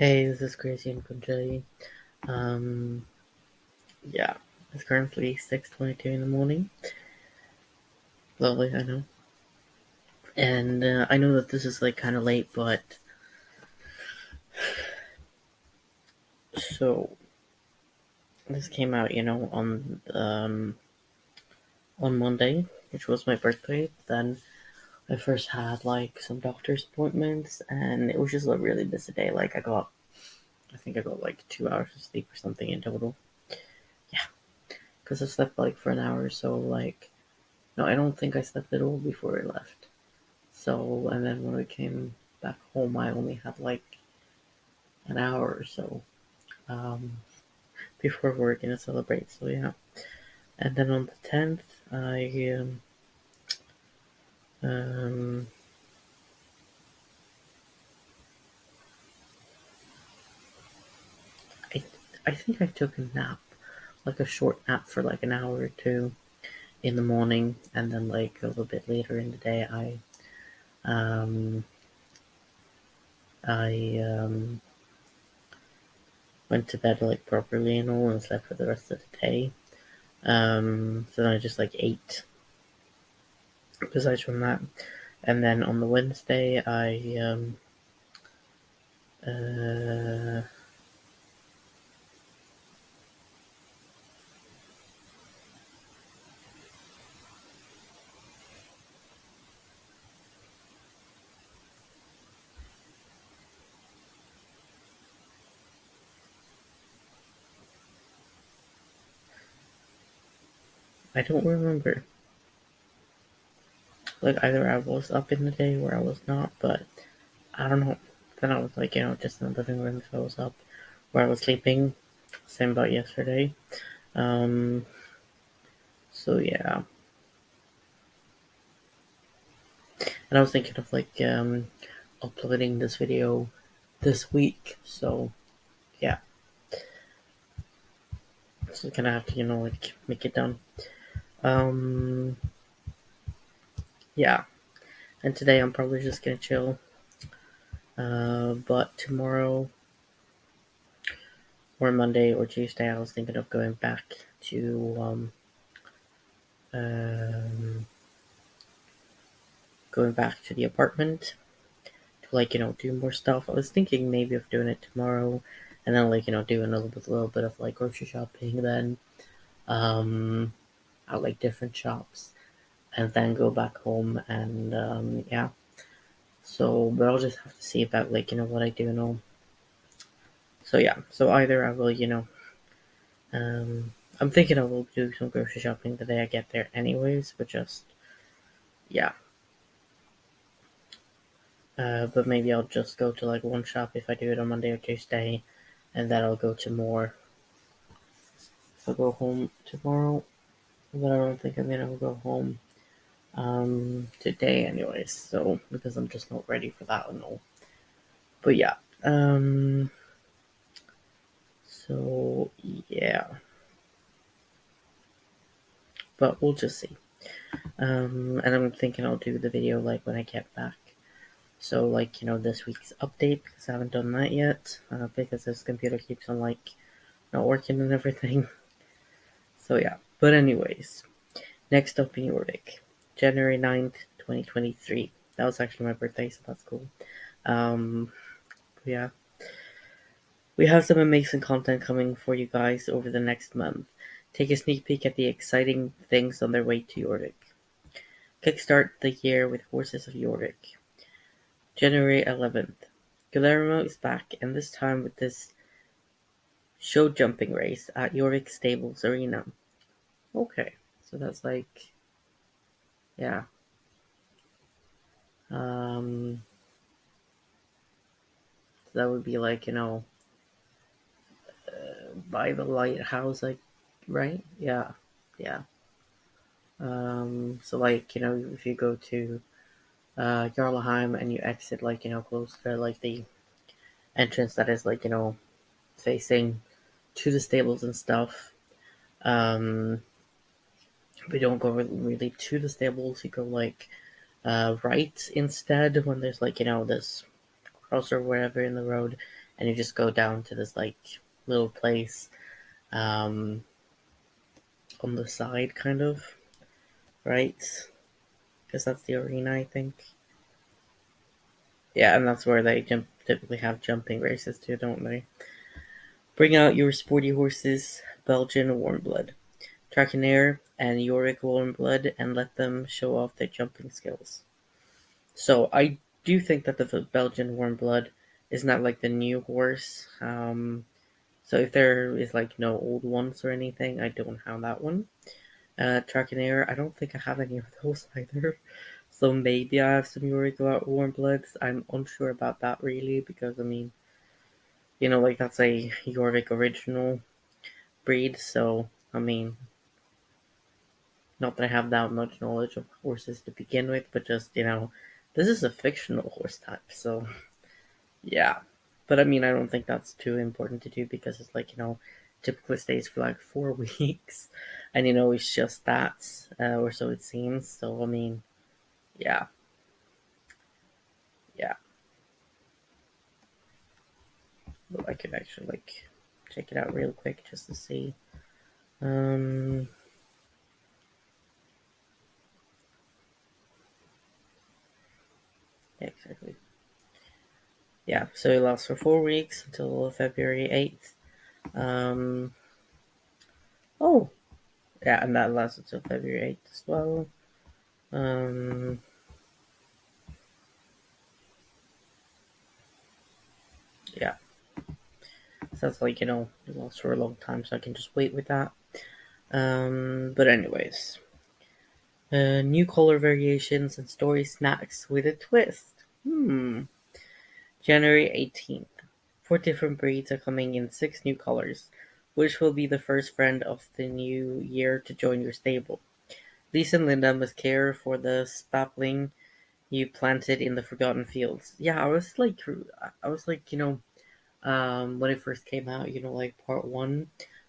Hey, this is Crazy and Punjabi. Um, yeah, it's currently 6:22 in the morning. Lovely, I know. And I know that this is like kind of late, but so this came out, on Monday, which was my birthday. Then I first had like some doctor's appointments, and it was just a really busy day. Like I think I got like 2 hours of sleep or something in total. Yeah, because I slept like for an hour, so like no, I don't think I slept at all before I left. So, and then when I came back home, I only had like an hour or so um, before we're gonna celebrate. So yeah, and then on the 10th, um, I I think I took a nap, like a short nap for like an hour or two in the morning, and then like a little bit later in the day, um, I went to bed like properly and all, and slept for the rest of the day. So then I just like ate besides from that. And then on the Wednesday, uh, I don't remember. Like either I was up in the day or I was not, but I don't know. Then I was like, just in the living room, so I was up where I was sleeping. Same about yesterday. Um, so yeah, and I was thinking of like uploading this video this week. So yeah, so gonna have to like make it done. Um, yeah, and today I'm probably just gonna chill. But tomorrow or Monday or Tuesday, I was thinking of going back to um, the apartment to like do more stuff. I was thinking maybe of doing it tomorrow, and then like doing little bit of like grocery shopping then um, at like different shops, and then go back home and yeah. So, but I'll just have to see about like what I do and all. So yeah, so either I will I'm thinking I will do some grocery shopping the day I get there, anyways. But just yeah, but maybe I'll just go to like one shop if I do it on Monday or Tuesday, and then I'll go to more. If I go home tomorrow, but I don't think I'm gonna go home today, anyways. So because I'm just not ready for that and all. But yeah, so yeah, but we'll just see. And I'm thinking I'll do the video like when I get back. So like this week's update because I haven't done that yet because this computer keeps on like not working and everything. So yeah. But anyways, next up in Jorvik, January 9th, 2023. That was actually my birthday, so that's cool. Um, yeah, we have some amazing content coming for you guys over the next month. Take a sneak peek at the exciting things on their way to Jorvik. Kickstart the year with Horses of Jorvik. January 11th. Guillermo is back, and this time with this show jumping race at Jorvik Stables Arena. Okay, so that's like, yeah. Um, so that would be like, by the lighthouse, like, right? Yeah, yeah. So like, if you go to Jarlaheim and you exit like, close to like the entrance that is like, facing to the stables and stuff. Um, we don't go really to the stables. You go like right instead when there's like this cross or wherever in the road, and you just go down to this like little place on the side, kind of, right? Because that's the arena, I think. Yeah, and that's where they typically have jumping races too, don't they? Bring out your sporty horses, Belgian Warmblood, Trakenair, and Jorvik Warmblood, and let them show off their jumping skills. So I do think that the Belgian Warmblood is not like the new horse. So if there is like no old ones or anything, I don't have that one. Trakenair, I don't think I have any of those either. So maybe I have some Jorvik Warmbloods. I'm unsure about that really, because I mean, like that's a Jorvik original breed, so I mean, not that I have that much knowledge of horses to begin with, but just, this is a fictional horse type, so yeah. But I mean, I don't think that's too important to do, because it's like, typically stays for like 4 weeks, and it's just that, or so it seems, so I mean, yeah. Yeah. But I could actually like check it out real quick just to see. Um, yeah, exactly. Yeah, so it lasts for 4 weeks until February 8th. Um, oh, yeah, and that lasts until February 8th as well. Um, yeah, so that's like, it lasts for a long time, so I can just wait with that. But anyways, new color variations and story snacks with a twist. January 18th. 4 different breeds are coming in 6 new colors, which will be the first friend of the new year to join your stable. Lisa and Linda must care for the sapling you planted in the forgotten fields. Yeah, when it first came out, like part one,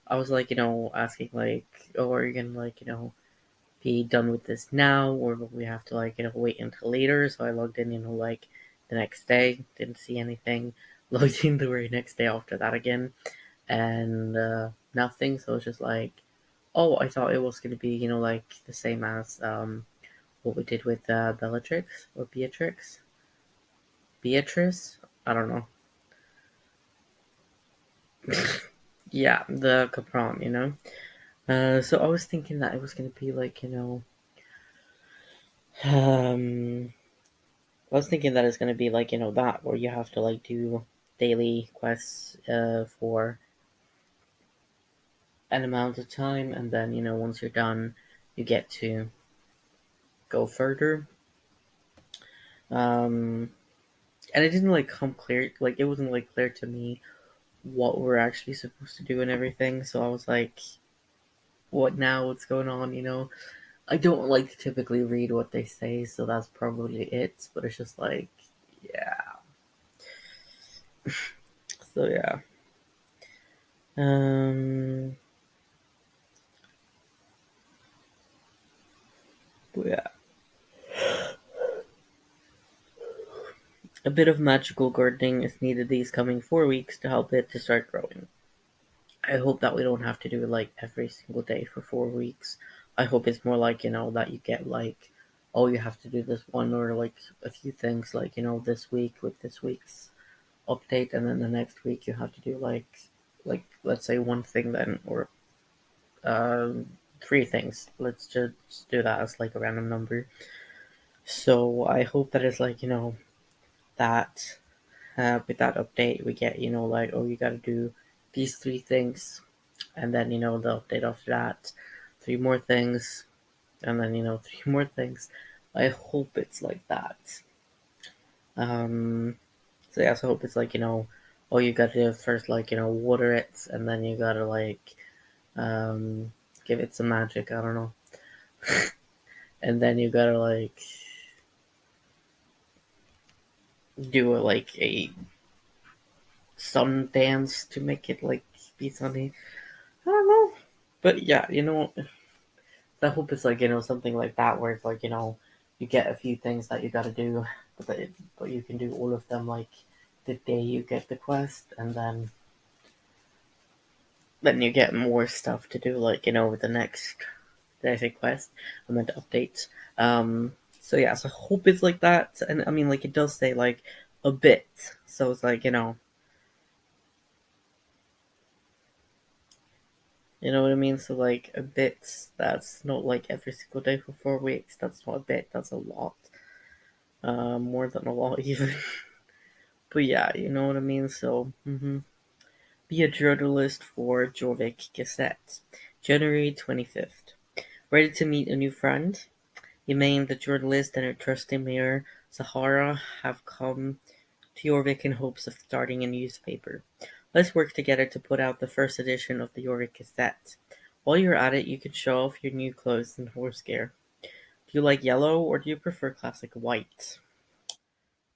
I was like, asking like, oh, are you gonna like, be done with this now, or will we have to like, wait until later? So I logged in, like the next day, didn't see anything. Logged in the very next day after that again, and nothing. So it's just like, oh, I thought it was gonna be, like the same as what we did with Bellatrix or Beatrice. I don't know. Yeah, the Capron, so I was thinking that it was gonna be like, um, I was thinking that it's gonna be like, that where you have to like do daily quests for an amount of time, and then once you're done, you get to go further. Um, and it didn't like come clear, like it wasn't like clear to me what we're actually supposed to do and everything. So I was like, what now? What's going on? I don't like to typically read what they say, so that's probably it. But it's just like, yeah. So yeah. Um. But yeah. A bit of magical gardening is needed these coming 4 weeks to help it to start growing. I hope that we don't have to do it like every single day for 4 weeks. I hope it's more like, that you get like, oh, you have to do this one or like a few things like, this week with this week's update, and then the next week you have to do like let's say one thing then, or 3 things. Let's just do that as like a random number. So I hope that it's like, that with that update we get, like, oh, you got to do these 3 things, and then the update after that, 3 more things, and then 3 more things. I hope it's like that. um so yeah, so I hope it's like, oh, you gotta do first, like, water it, and then you gotta like um give it some magic, I don't know. And then you gotta like do a sun dance to make it like be sunny. I don't know. But yeah, I hope it's like, something like that, where it's like, you get a few things that you gotta do, but you can do all of them like the day you get the quest, and then you get more stuff to do, like, with the next, did I say quest? I meant updates. So yeah, so I hope it's like that, and I mean, like, it does say, like, a bit, so it's like, you know what I mean? So, like, a bit, that's not, like, every single day for 4 weeks, that's not a bit, that's a lot. More than a lot, even. But yeah, you know what I mean? So, be a journalist for Jorvik Gazette, January 25th. Ready to meet a new friend? Elaine, the journalist, and her trusty mayor, Sahara, have come to Jorvik in hopes of starting a newspaper. Let's work together to put out the first edition of the Jorvik Gazette. While you're at it, you can show off your new clothes and horse gear. Do you like yellow, or do you prefer classic white?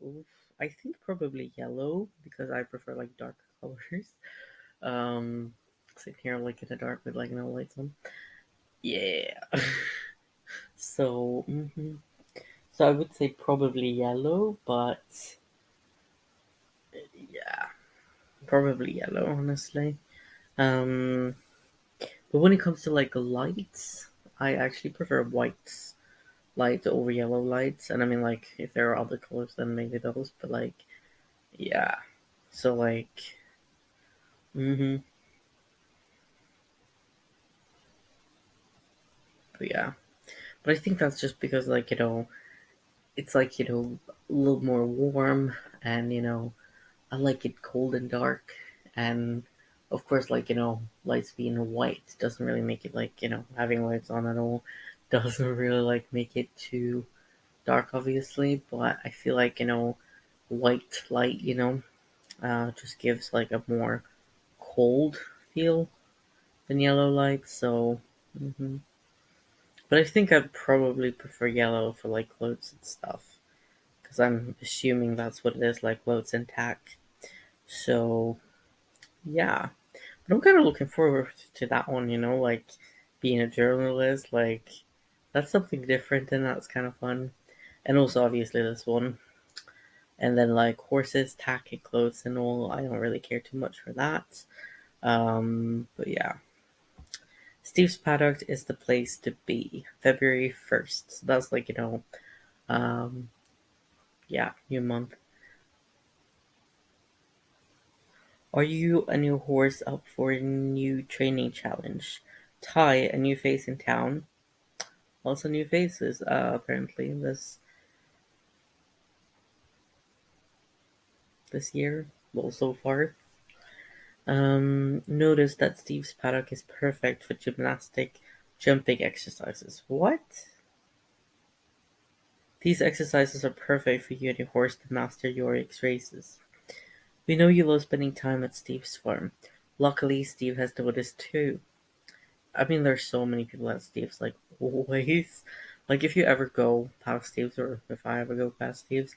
Oof, I think probably yellow, because I prefer, like, dark colors. Um, Sitting here, like, in the dark with, like, no lights on. Yeah. So, so I would say probably yellow, but yeah, probably yellow, honestly. Um, but when it comes to, like, lights, I actually prefer white light over yellow lights. And I mean, like, if there are other colors, then maybe those. But, like, yeah. So, like, hmm but yeah. But I think that's just because, like, it's like, a little more warm, and I like it cold and dark, and of course, like, lights being white doesn't really make it, like, having lights on at all doesn't really, like, make it too dark, obviously. But I feel like, white light, just gives, like, a more cold feel than yellow light. So, hmm but I think I'd probably prefer yellow for, like, clothes and stuff, because I'm assuming that's what it is, like clothes and tack. So yeah. But I'm kind of looking forward to that one, like, being a journalist, like, that's something different, and that's kind of fun. And also, obviously, this one. And then, like, horses, tack, and clothes, and all, I don't really care too much for that. But yeah. Steve's Paddock is the place to be. February 1st. So that's, like, um, yeah, new month. Are you a new horse up for a new training challenge? Ty, a new face in town. Also new faces, apparently, this year. Well, so far. Notice that Steve's paddock is perfect for gymnastic jumping exercises. What? These exercises are perfect for you and your horse to master your races. We know you love spending time at Steve's farm. Luckily, Steve has noticed too. I mean, there's so many people at Steve's, like, always. Like, if you ever go past Steve's, or if I ever go past Steve's,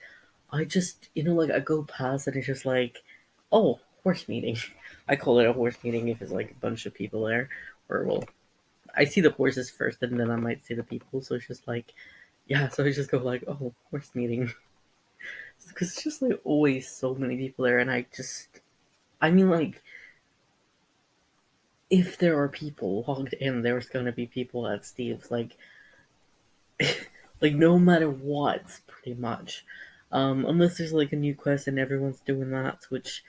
I just, like, I go past and it's just like, oh, horse meeting. I call it a horse meeting if it's, like, a bunch of people there. Or, well, I see the horses first and then I might see the people. So it's just like, yeah, so I just go, like, oh, horse meeting. Because it's just, like, always so many people there. And I mean, like, if there are people logged in, there's going to be people at Steve's. Like, no matter what, pretty much. Unless there's, like, a new quest and everyone's doing that, which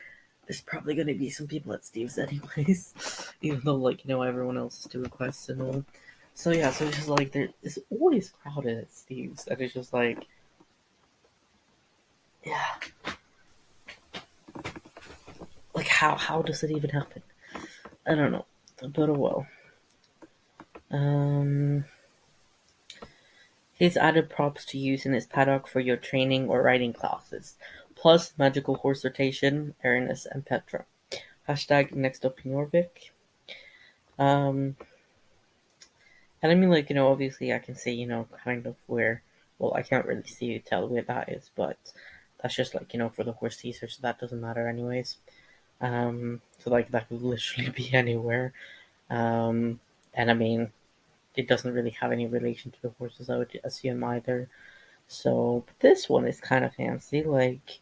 there's probably gonna be some people at Steve's anyways, even though, like, everyone else is doing quests and all. So yeah, so it's just like it's always crowded at Steve's, and it's just like, yeah, like, how does it even happen? I don't know, but oh well. Um, he's added props to use in his paddock for your training or riding classes, plus magical horse rotation, Aranus and Petra. Hashtag next up in Jorvik. Um, and I mean, like, obviously I can see, kind of where, well, I can't really tell where that is, but that's just, like, for the horse teaser, so that doesn't matter anyways. So, like, that could literally be anywhere. And I mean, it doesn't really have any relation to the horses, I would assume, either. So, but this one is kind of fancy, like,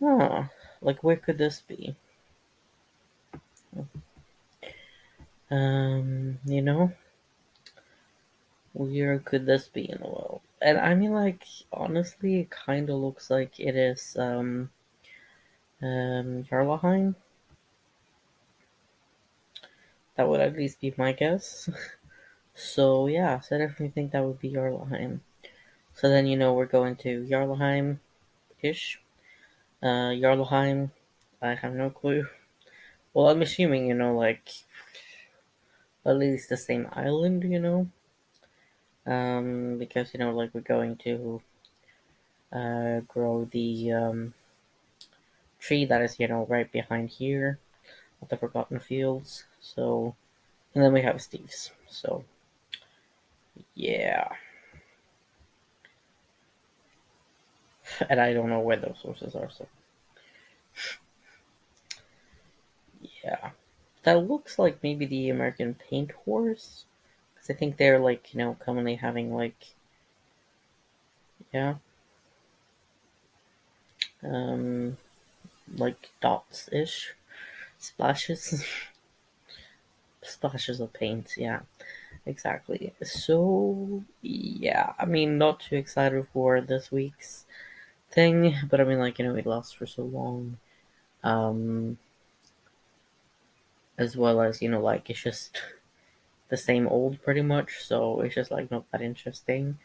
huh. Like, where could this be? You know, where could this be in the world? And I mean, like, honestly, it kind of looks like it is, Jarlaheim. That would at least be my guess. So, yeah, so I definitely think that would be Jarlaheim. So then, we're going to Jarlaheim-ish. Jarlaheim, I have no clue. Well, I'm assuming, like, at least the same island, because, like, we're going to, grow the, tree that is, right behind here at the Forgotten Fields. So, and then we have Steve's. So, yeah. And I don't know where those sources are, so, yeah. That looks like maybe the American Paint Horse. Because I think they're, like, commonly having, like, yeah, um, like dots-ish. Splashes. Splashes of paint, yeah. Exactly. So, yeah, I mean, not too excited for this week's thing, but I mean, like, it lasts for so long. Um, as well as, like, it's just the same old pretty much, so it's just, like, not that interesting.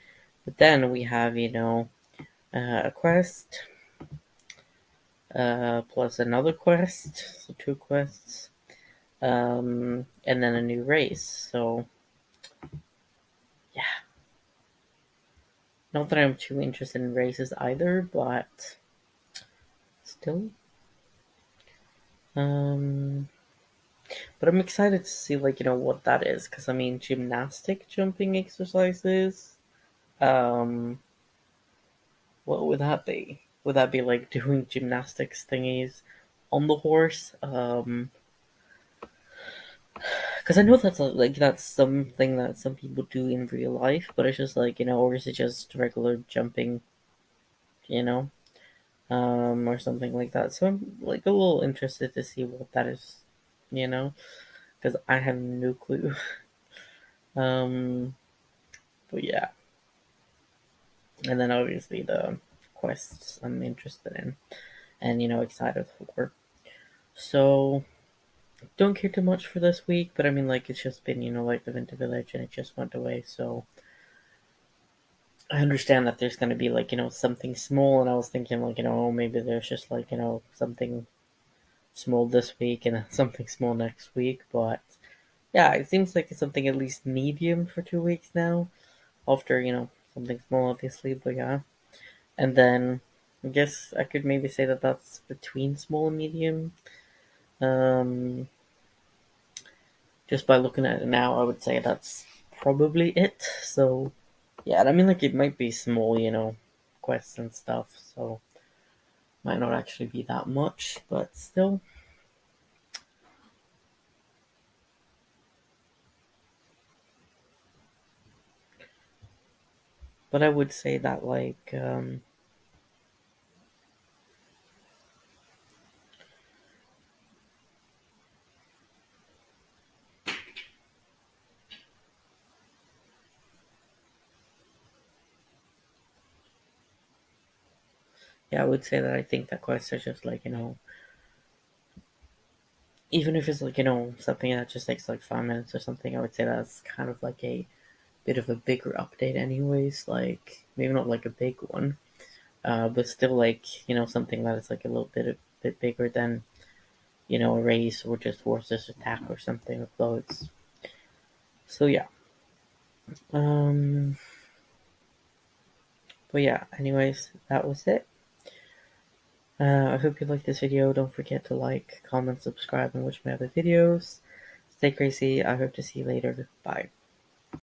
But then we have, a quest, plus another quest, so 2 quests, and then a new race, so, yeah. Not that I'm too interested in races either, but still. Um, but I'm excited to see, like, what that is, because I mean, gymnastic jumping exercises. Um, what would that be? Would that be like doing gymnastics thingies on the horse? Because I know that's something that some people do in real life, but it's just like, or is it just regular jumping, you know, or something like that. So I'm like a little interested to see what that is, you know, because I have no clue. Um, but yeah, and then obviously the quests I'm interested in and excited for. So don't care too much for this week, but I mean, like, it's just been like the Winter Village and it just went away, so I understand that there's gonna be like something small, and I was thinking like maybe there's just like something small this week and then something small next week, but yeah, it seems like it's something at least medium for 2 weeks now. After something small, obviously, but yeah. And then I guess I could maybe say that that's between small and medium. Um, just by looking at it now, I would say that's probably it. So yeah, and I mean, like, it might be small, quests and stuff. So might not actually be that much, but still. But I would say that like yeah, I would say that I think that quests are just like even if it's like something that just takes like 5 minutes or something, I would say that's kind of like a bit of a bigger update anyways, like maybe not like a big one, but still like something that is like a little bit bigger than a race or just horses attack or something with those. So yeah. um but yeah, anyways, that was it. I hope you liked this video. Don't forget to like, comment, subscribe, and watch my other videos. Stay crazy. I hope to see you later. Bye.